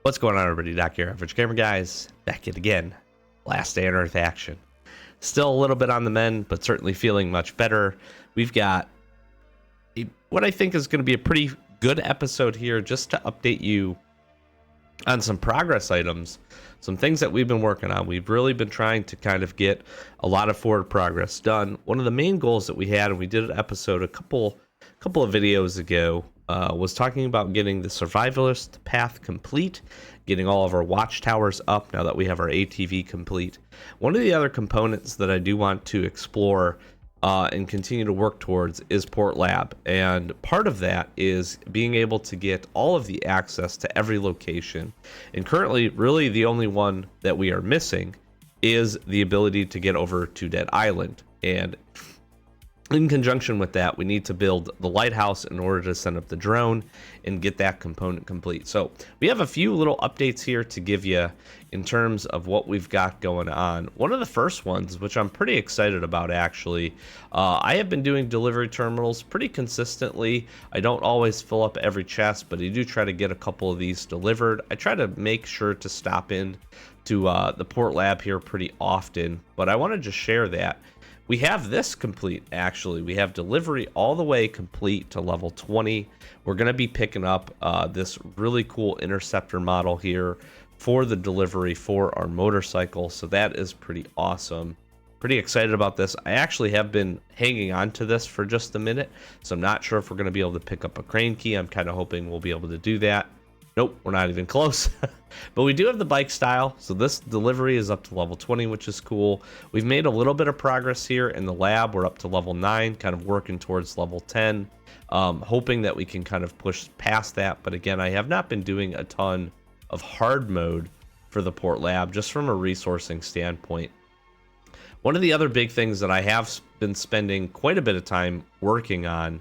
What's going on, everybody? Doc here, Average Gamer Guys, back yet again. Last day on Earth action. Still a little bit on the mend, but certainly feeling much better. We've got what I think is going to be a pretty good episode here, just to update you on some progress items, some things that we've been working on. We've really been trying to kind of get a lot of forward progress done. One of the main goals that we had, and we did an episode a couple of videos ago, was talking about getting the survivalist path complete, getting all of our watchtowers up now that we have our ATV complete. One of the other components that I do want to explore and continue to work towards is Port Lab, and part of that is being able to get all of the access to every location. And currently, really the only one that we are missing is the ability to get over to Dead Island, and in conjunction with that, we need to build the lighthouse in order to send up the drone and get that component complete. So we have a few little updates here to give you in terms of what we've got going on. One of the first ones, which I'm pretty excited about actually, I have been doing delivery terminals pretty consistently. I don't always fill up every chest, but I do try to get a couple of these delivered. I try to make sure to stop in to the Port Lab here pretty often, but I want to just share that we have this complete. Actually, we have delivery all the way complete to level 20. We're going to be picking up this really cool interceptor model here for the delivery for our motorcycle, so that is pretty awesome. Pretty excited about this. I actually have been hanging on to this for just a minute, so I'm not sure if we're going to be able to pick up a crane key. I'm kind of hoping we'll be able to do that. Nope, we're not even close. But we do have the bike style, so this delivery is up to level 20, which is cool. We've made a little bit of progress here in the lab. We're up to level 9, kind of working towards level 10, hoping that we can kind of push past that. But again, I have not been doing a ton of hard mode for the Port Lab, just from a resourcing standpoint. One of the other big things that I have been spending quite a bit of time working on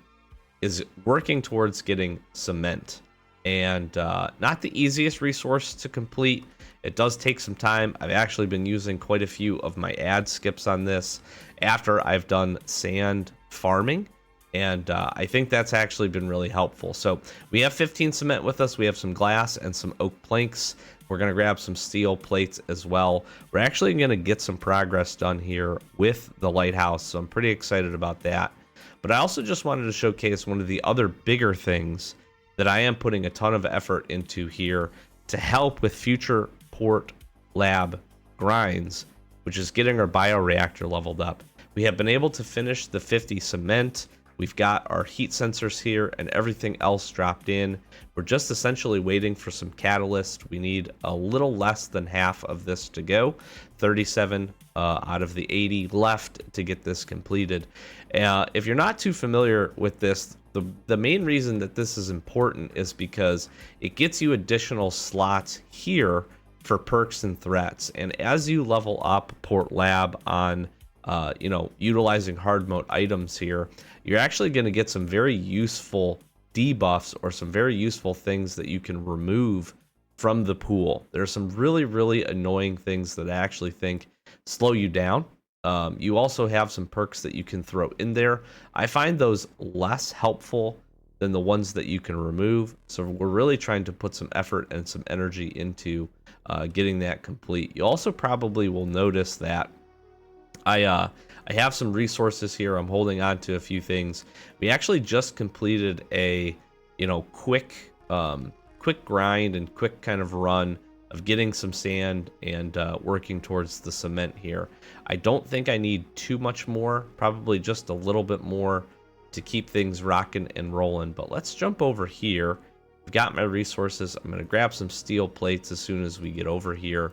is working towards getting cement. And not the easiest resource to complete. It does take some time. I've actually been using quite a few of my ad skips on this after I've done sand farming, and I think that's actually been really helpful. So we have 15 cement with us. We have some glass and some oak planks. We're going to grab some steel plates as well. We're actually going to get some progress done here with the lighthouse, so I'm pretty excited about that. But I also just wanted to showcase one of the other bigger things that I am putting a ton of effort into here to help with future Port Lab grinds, which is getting our bioreactor leveled up. We have been able to finish the 50 cement. We've got our heat sensors here and everything else dropped in. We're just essentially waiting for some catalyst. We need a little less than half of this to go. 37 out of the 80 left to get this completed. If you're not too familiar with this, the main reason that this is important is because it gets you additional slots here for perks and threats. And as you level up Port Lab on utilizing hard mode items here, you're actually going to get some very useful debuffs or some very useful things that you can remove from the pool. There's some really annoying things that I actually think slow you down. You also have some perks that you can throw in there. I find those less helpful than the ones that you can remove. So we're really trying to put some effort and some energy into getting that complete. You also probably will notice that I have some resources here. I'm holding on to a few things. We actually just completed a quick grind and quick kind of run of getting some sand and working towards the cement here. I don't think I need too much more, probably just a little bit more to keep things rocking and rolling. But let's jump over here. I've got my resources. I'm going to grab some steel plates as soon as we get over here,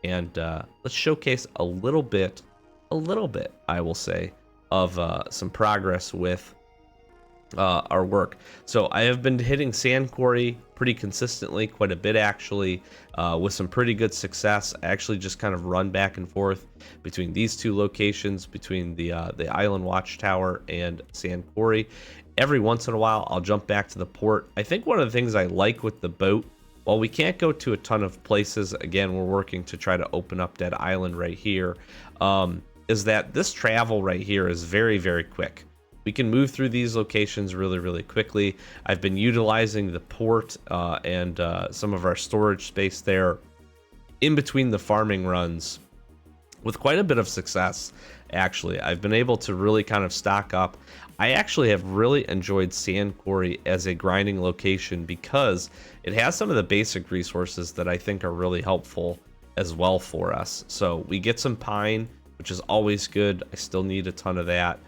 and let's showcase a little bit, I will say, of some progress with our work. So I have been hitting sand quarry pretty consistently, quite a bit actually, with some pretty good success. I actually just kind of run back and forth between these two locations, between the Island Watchtower and sand quarry. Every once in a while I'll jump back to the port. I think one of the things I like with the boat, while we can't go to a ton of places, again we're working to try to open up Dead Island right here, is that this travel right here is very quick. we can move through these locations really, really quickly. I've been utilizing the port and some of our storage space there in between the farming runs with quite a bit of success. Actually, I've been able to really kind of stock up. I actually have really enjoyed Sand Quarry as a grinding location because it has some of the basic resources that I think are really helpful as well for us. So we get some pine, which is always good. I still need a ton of that.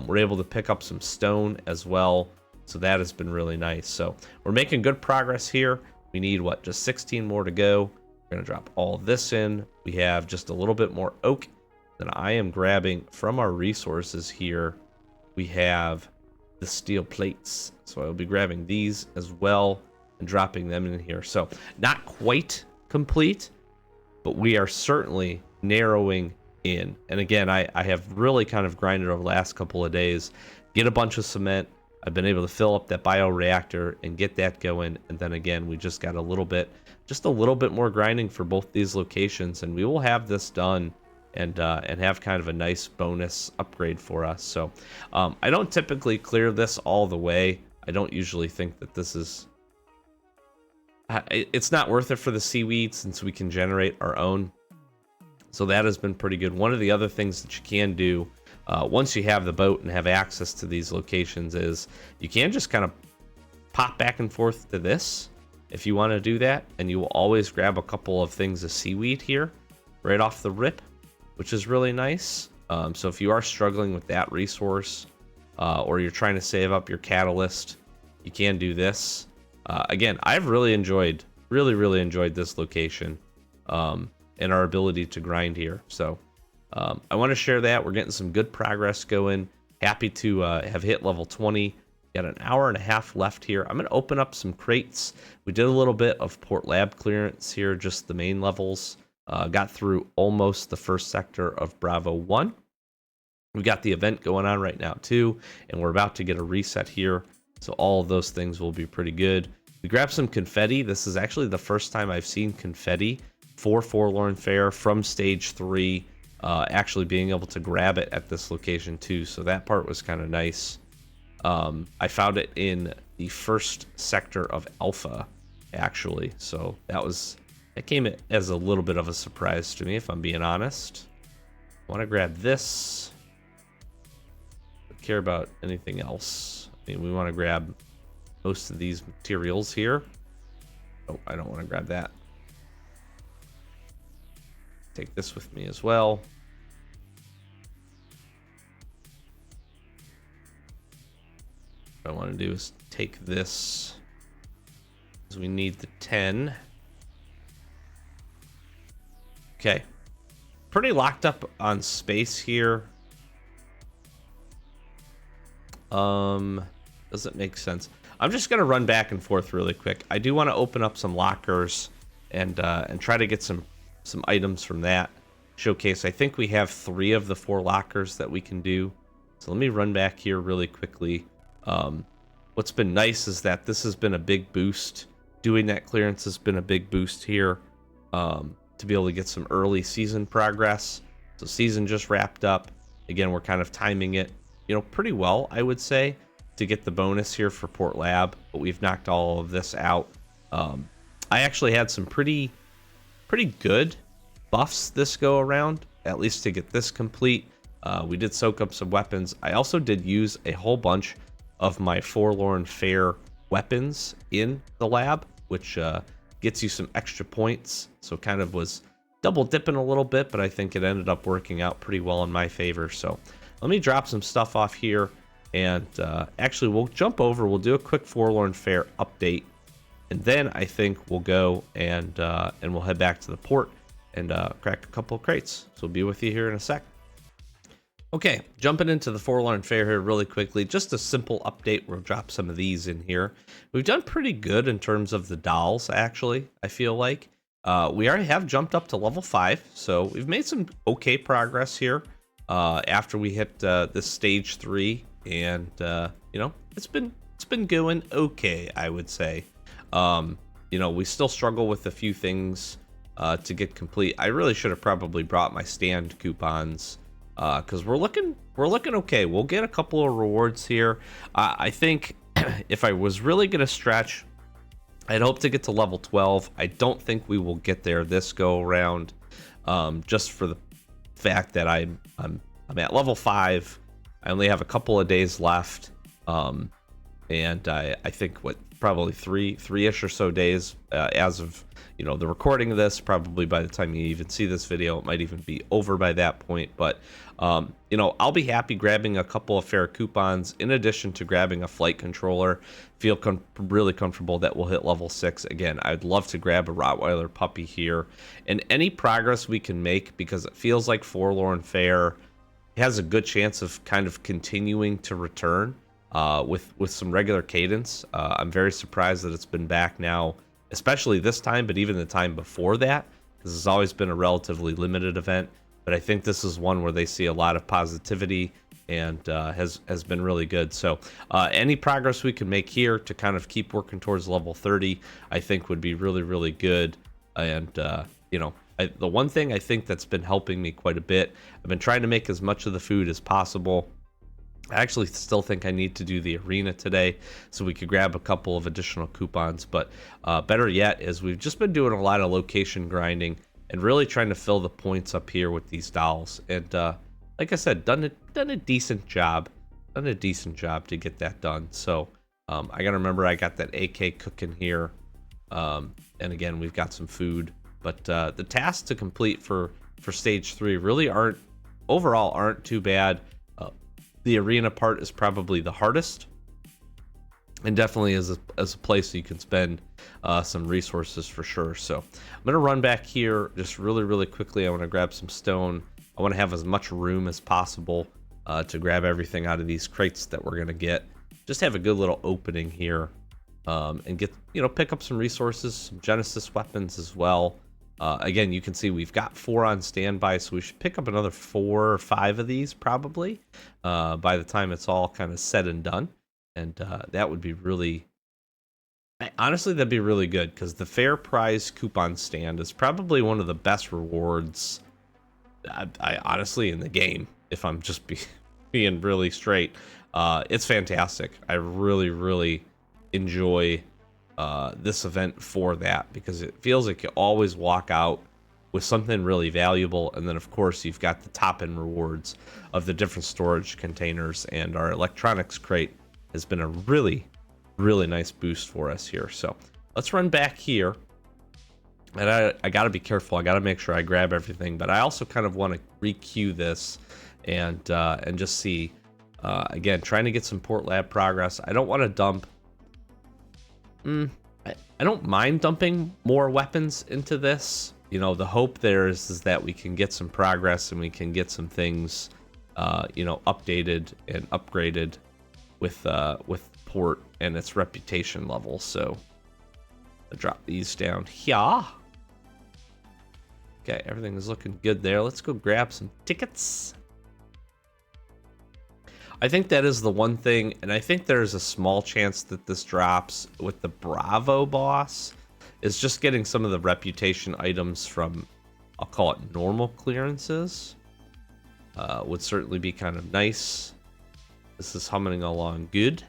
We're able to pick up some stone as well, so that has been really nice. So we're making good progress here. We need what, just 16 more to go. We're gonna drop all this in. We have just a little bit more oak. Then I am grabbing from our resources here. We have the steel plates, so I'll be grabbing these as well and dropping them in here. So not quite complete, but we are certainly narrowing in. And again, I have really kind of grinded over the last couple of days, get a bunch of cement. I've been able to fill up that bioreactor and get that going. And then again, we just got just a little bit more grinding for both these locations, and we will have this done and have kind of a nice bonus upgrade for us. So I don't typically clear this all the way. I don't usually think that this is, it's not worth it for the seaweed since we can generate our own. So that has been pretty good. One of the other things that you can do once you have the boat and have access to these locations is you can just kind of pop back and forth to this if you want to do that, and you will always grab a couple of things of seaweed here right off the rip, which is really nice. So if you are struggling with that resource or you're trying to save up your catalyst, you can do this. Again, I've really enjoyed this location and our ability to grind here. So I want to share that. We're getting some good progress going. Happy to have hit level 20. Got an hour and a half left here. I'm going to open up some crates. We did a little bit of port lab clearance here, just the main levels. Got through almost the first sector of Bravo 1. We got the event going on right now too, and we're about to get a reset here. So all of those things will be pretty good. We grabbed some confetti. This is actually the first time I've seen confetti for Forlorn Fair from stage 3. Actually being able to grab it at this location too. So that part was kind of nice. I found it in the first sector of Alpha, actually. So it came as a little bit of a surprise to me, if I'm being honest. I want to grab this. Don't care about anything else. I mean, we want to grab most of these materials here. Oh, I don't want to grab that. Take this with me as well. What I want to do is take this, because we need the 10. Okay. Pretty locked up on space here. Doesn't make sense. I'm just gonna run back and forth really quick. I do want to open up some lockers and try to get some items from that showcase. I think we have 3 of the 4 lockers that we can do. So let me run back here really quickly. What's been nice is that this has been a big boost. Doing that clearance has been a big boost here to be able to get some early season progress. So season just wrapped up. Again, we're kind of timing it, pretty well, I would say, to get the bonus here for Port Lab, but we've knocked all of this out. I actually had some pretty good buffs this go around, at least to get this complete. We did soak up some weapons. I also did use a whole bunch of my Forlorn Fair weapons in the lab, which gets you some extra points. So kind of was double dipping a little bit, but I think it ended up working out pretty well in my favor. So let me drop some stuff off here, and actually we'll jump over. We'll do a quick Forlorn Fair update, and then I think we'll go and we'll head back to the port and crack a couple of crates. So we'll be with you here in a sec. Okay, jumping into the Forlorn Fair here really quickly. Just a simple update. We'll drop some of these in here. We've done pretty good in terms of the dolls, actually, I feel like. We already have jumped up to level 5, so we've made some okay progress here after we hit this stage 3, and it's been going okay, I would say. We still struggle with a few things to get complete. I really should have probably brought my stand coupons because we're looking okay. We'll get a couple of rewards here. I think if I was really gonna stretch, I'd hope to get to level 12. I don't think we will get there this go around, just for the fact that I'm at level 5. I only have a couple of days left, and I think probably three-ish or so days as of the recording of this. Probably by the time you even see this video, it might even be over by that point. But I'll be happy grabbing a couple of fair coupons in addition to grabbing a flight controller. Feel really comfortable that we'll hit level 6 again. I'd love to grab a Rottweiler puppy here, and any progress we can make, because it feels like Forlorn Fair has a good chance of kind of continuing to return with some regular cadence. I'm very surprised that it's been back now, especially this time, but even the time before that, because it's always been a relatively limited event. But I think this is one where they see a lot of positivity and has been really good. So any progress we can make here to kind of keep working towards level 30, I think would be really, really good. And the one thing I think that's been helping me quite a bit, I've been trying to make as much of the food as possible. I actually still think I need to do the arena today so we could grab a couple of additional coupons. But better yet is we've just been doing a lot of location grinding and really trying to fill the points up here with these dolls. And like I said, done a decent job. Done a decent job to get that done. So I got to remember I got that AK cooking here. And again, we've got some food. But the tasks to complete for stage 3 really aren't too bad. The arena part is probably the hardest, and definitely as a place you can spend some resources for sure. So I'm gonna run back here just really quickly. I want to grab some stone. I want to have as much room as possible to grab everything out of these crates that we're gonna get. Just have a good little opening here, and get pick up some resources, some Genesis weapons as well. Again, you can see we've got 4 on standby, so we should pick up another 4 or 5 of these probably by the time it's all kind of said and done. And that would be honestly, that'd be really good, because the fair prize coupon stand is probably one of the best rewards I honestly in the game, if I'm just being really straight. It's fantastic. I really enjoy this event for that, because it feels like you always walk out with something really valuable. And then of course you've got the top end rewards of the different storage containers, and our electronics crate has been a really nice boost for us here. So let's run back here, and I gotta be careful. I gotta make sure I grab everything, but I also kind of want to re-queue this and just see again, trying to get some port lab progress. I don't want to dump I don't mind dumping more weapons into this. The hope there is that we can get some progress and we can get some things, updated and upgraded with port and its reputation level. So I'll drop these down here. Okay, everything is looking good there. Let's go grab some tickets. I think that is the one thing, and I think there's a small chance that this drops with the Bravo boss, is just getting some of the reputation items from, I'll call it normal clearances. Would certainly be kind of nice. This is humming along good.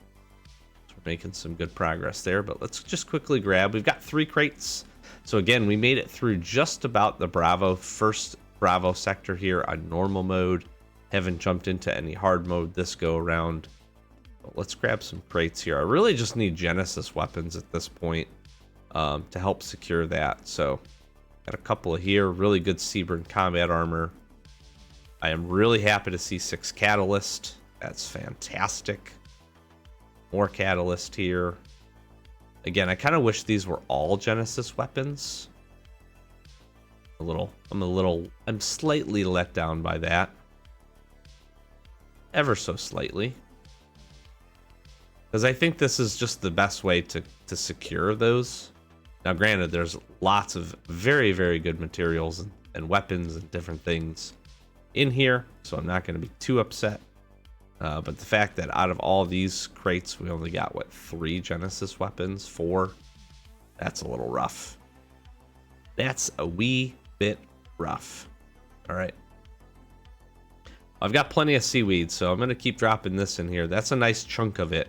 So we're making some good progress there, but let's just quickly grab. We've got 3 crates. So again, we made it through just about the first Bravo sector here on normal mode. Haven't jumped into any hard mode this go around. But let's grab some crates here. I really just need Genesis weapons at this point to help secure that. So got a couple of here. Really good Seaburn combat armor. I am really happy to see 6 catalyst. That's fantastic. More catalyst here. Again, I kind of wish these were all Genesis weapons. I'm slightly let down by that. Ever so slightly, because I think this is just the best way to secure those. Now granted, there's lots of very good materials and weapons and different things in here, so I'm not going to be too upset, but the fact that out of all these crates we only got 3 Genesis weapons, 4, that's a little rough. That's a wee bit rough. All right. I've got plenty of seaweed, so I'm going to keep dropping this in here. That's a nice chunk of it.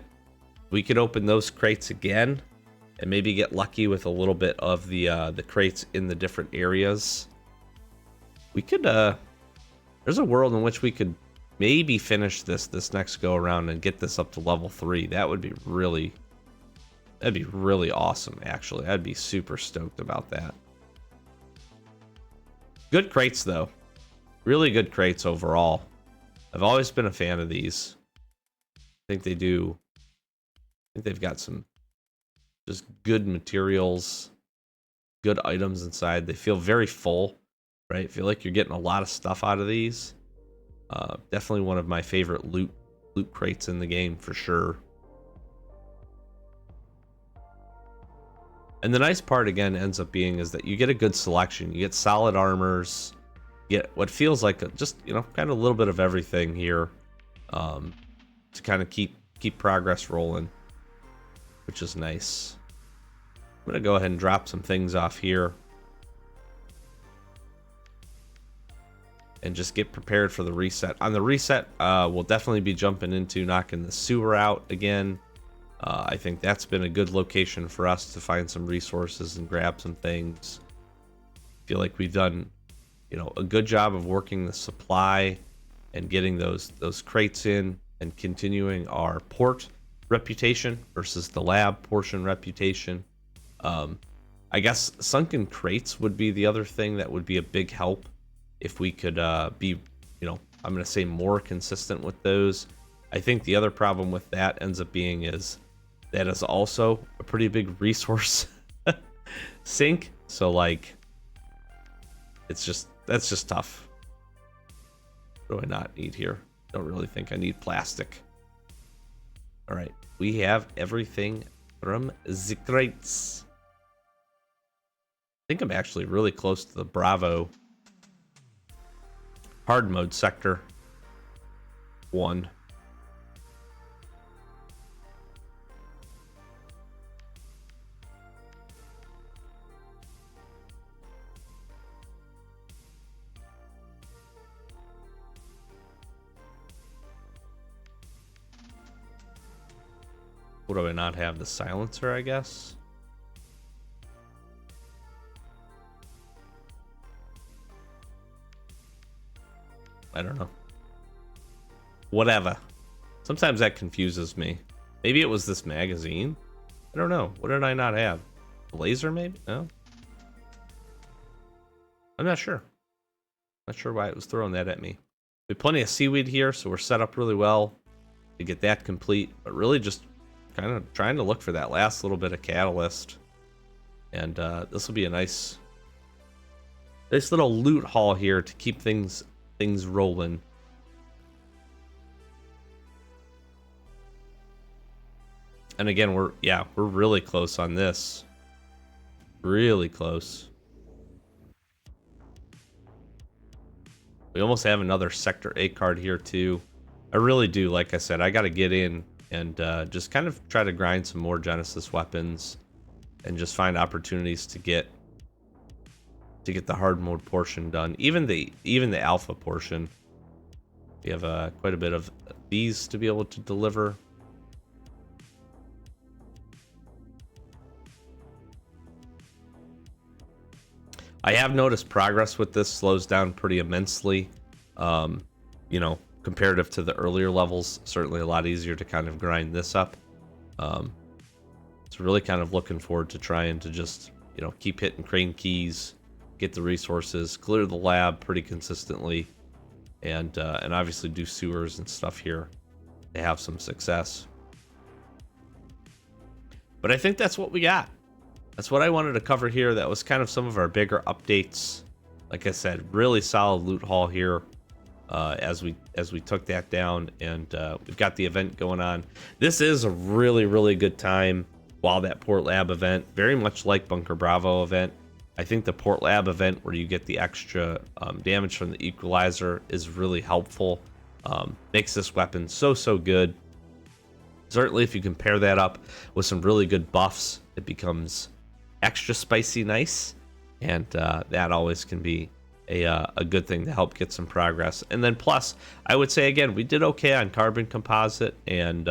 We could open those crates again and maybe get lucky with a little bit of the crates in the different areas. We could, there's a world in which we could maybe finish this next go around and get this up to level 3. That would be really, that'd be really awesome, actually. I'd be super stoked about that. Good crates, though. Really good crates overall. I've always been a fan of these. I think they do. I think they've got some just good materials, good items inside. They feel very full, right? I feel like you're getting a lot of stuff out of these. Definitely one of my favorite loot crates in the game for sure. And the nice part again ends up being is that you get a good selection. You get solid armors. You get what feels like just, you know, kind of a little bit of everything here, to kind of keep progress rolling, which is nice. I'm gonna go ahead and drop some things off here and just get prepared for the reset. On the reset, we'll definitely be jumping into knocking the sewer out again. I think that's been a good location for us to find some resources and grab some things. Feel like we've done, you know, a good job of working the supply and getting those crates in and continuing our port reputation versus the lab portion reputation. I guess sunken crates would be the other thing that would be a big help if we could be, you know, I'm going to say more consistent with those. I think the other problem with that ends up being is that is also a pretty big resource sink. So like, that's just tough. What do I not need here? Don't really think I need plastic. All right, we have everything from the crates. I think I'm actually really close to the Bravo hard mode sector 1. What do I not have? The silencer, I guess. I don't know. Whatever. Sometimes that confuses me. Maybe it was this magazine. I don't know. What did I not have? A laser, maybe? No. I'm not sure. Not sure why it was throwing that at me. We have plenty of seaweed here, so we're set up really well to get that complete. But really just kind of trying to look for that last little bit of catalyst. And this will be a nice little loot haul here to keep things rolling. And again, we're really close on this. Really close. We almost have another Sector 8 card here too. I really do. Like I said, I got to get in and just kind of try to grind some more Genesis weapons and just find opportunities to get the hard mode portion done. Even the alpha portion. We have quite a bit of these to be able to deliver. I have noticed progress with this slows down pretty immensely. You know, comparative to the earlier levels, certainly a lot easier to kind of grind this up. So really kind of looking forward to trying to just, you know, keep hitting crane keys, get the resources, clear the lab pretty consistently, and obviously do sewers and stuff here to have some success. But I think that's what we got. That's what I wanted to cover here. That was kind of some of our bigger updates. Like I said, really solid loot haul here as we took that down, and we've got the event going on. This is a really good time while that Port Lab event, very much like Bunker Bravo event. I think the Port Lab event where you get the extra damage from the equalizer is really helpful. Makes this weapon so good. Certainly if you compare that up with some really good buffs, it becomes extra spicy nice, and that always can be a good thing to help get some progress. And then plus, I would say again, we did okay on carbon composite and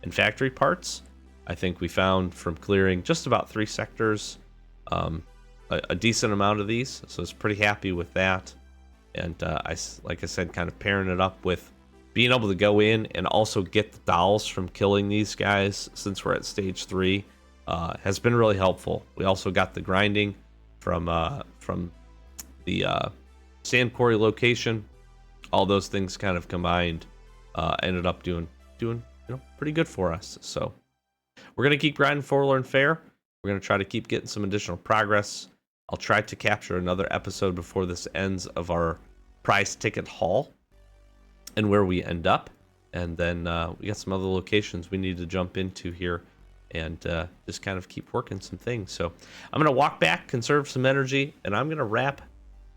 factory parts. I think we found from clearing just about 3 sectors a decent amount of these, so I was pretty happy with that. And like I said, kind of pairing it up with being able to go in and also get the dolls from killing these guys since we're at stage 3 has been really helpful. We also got the grinding from the sand quarry location. All those things kind of combined ended up doing pretty good for us. So we're gonna keep grinding Forlorn Fair. We're gonna try to keep getting some additional progress. I'll try to capture another episode before this ends of our prize ticket haul and where we end up. And then we got some other locations we need to jump into here and just kind of keep working some things. So I'm going to walk back, conserve some energy, and I'm going to wrap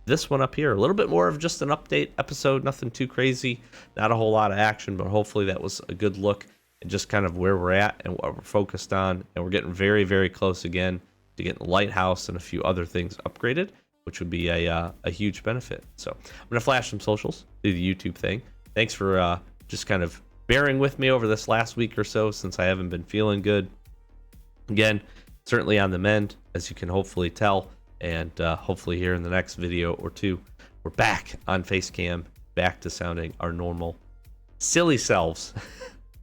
this one up here. A little bit more of just an update episode, nothing too crazy, not a whole lot of action, but hopefully that was a good look at just kind of where we're at and what we're focused on. And we're getting very, very close again to getting the lighthouse and a few other things upgraded, which would be a huge benefit. So I'm going to flash some socials, do the YouTube thing. Thanks for just kind of bearing with me over this last week or so since I haven't been feeling good. Again, certainly on the mend, as you can hopefully tell, and hopefully here in the next video or two, we're back on Facecam, back to sounding our normal silly selves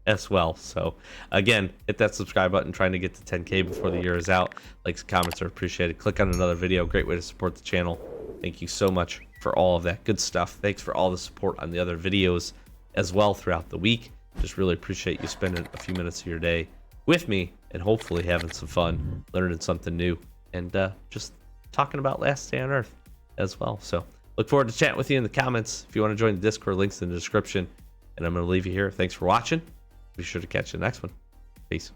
as well. So again, hit that subscribe button, trying to get to 10K before the year is out. Likes and comments are appreciated. Click on another video, great way to support the channel. Thank you so much for all of that good stuff. Thanks for all the support on the other videos as well throughout the week. Just really appreciate you spending a few minutes of your day with me and hopefully having some fun, learning something new, and just talking about Last Day on Earth as well. So look forward to chatting with you in the comments. If you want to join the Discord, links in the description. And I'm going to leave you here. Thanks for watching. Be sure to catch you in the next one. Peace.